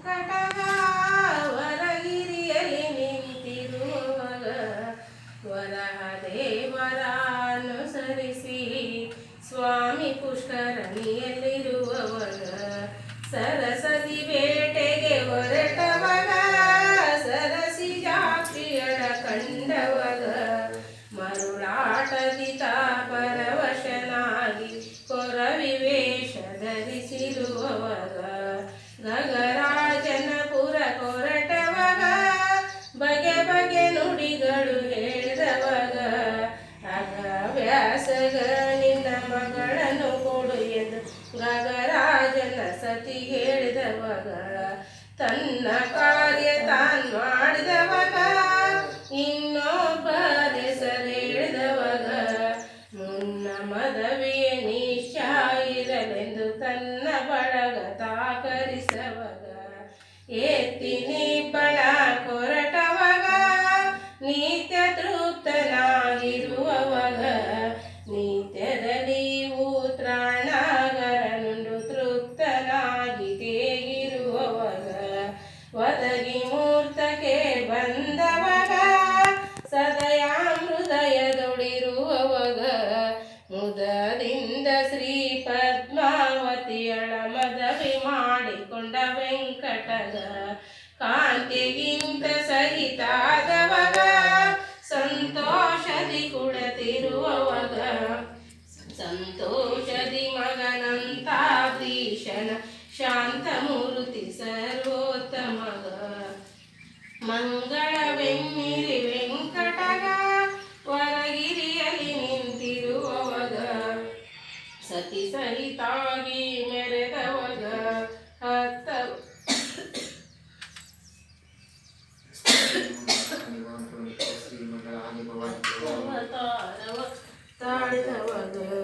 ವೆಂಕಟಗ ವರಗಿರಿಯಲ್ಲಿ ನಿಂತಿರುವವಗ ವರಹದೇವರಾನುಸರಿಸಿ ಸ್ವಾಮಿ ಪುಷ್ಕರಣಿಯಲ್ಲಿರುವವಗ ಸರಸದಿ ಬೇಟೆಗೆ ಹೊರಟವಗ ಸರಸಿ ಜಾತ್ರಿಯರ ಕಂಡವಗ ಮರುಳಾಟದಿ ಪರವಶನಾಗಿ ಕೊರವಿವೇಶ ಧರಿಸಿರುವವಗ ಗಗರಾಜನಪುರ ಕೊರಟವಗ ಬಗೆ ಬಗೆ ನುಡಿಗಳು ಹೇಳಿದವಗ ಅಗವ್ಯಾಸಗ ನಿನ್ನ ಮಗಳನ್ನು ಕೊಡು ಎಂದು ಗಗರಾಜನ ಸತಿ ಹೇಳಿದವಗ ತನ್ನ ಕಾರ್ಯ ತಾನ್ ಮಾಡಿದವಗ ಇನ್ನೊಬ್ಬರ ಸರೇಳಿದವಗ ಮುನ್ನ ಮದವಿಯ ನಿಶ್ಚಾಯಿರಲೆಂದು ತನ್ನ ಬಳಗ ತಾಕರಿಸವಗ ಏತಿನಿ ಬಳ ಕೊರಟವಗ ನಿತ್ಯ ತೃಪ್ತನಾಗಿರುವವಗ ನಿತ್ಯದಲ್ಲಿ ತ್ರಾಣಾಗರನುಂಡು ತೃಪ್ತನಾಗಿ ತೇಗಿರುವವಗ ಒದಗಿ ಮೂರ್ತಕ್ಕೆ ಬಂದವಗ ಸದಯಾಮೃದಯದೊಳಿರುವವಗ ಮುದದಿಂದ ಶ್ರೀ ಪದ್ಮಾವತಿಯಳ ಮದವಿ ಮಾಡಿಕೊಂಡ ವೆಂಕಟಗ ಕಾಂತಿಗಿಂತ ಸಹಿತಾದವಗ ಸಂತೋಷದಿ ಕುಡತಿರುವವಗ ಸಂತೋಷದಿ ಮಗನಂತಾಧೀಶನ ಶಾಂತಮೂರ್ತಿ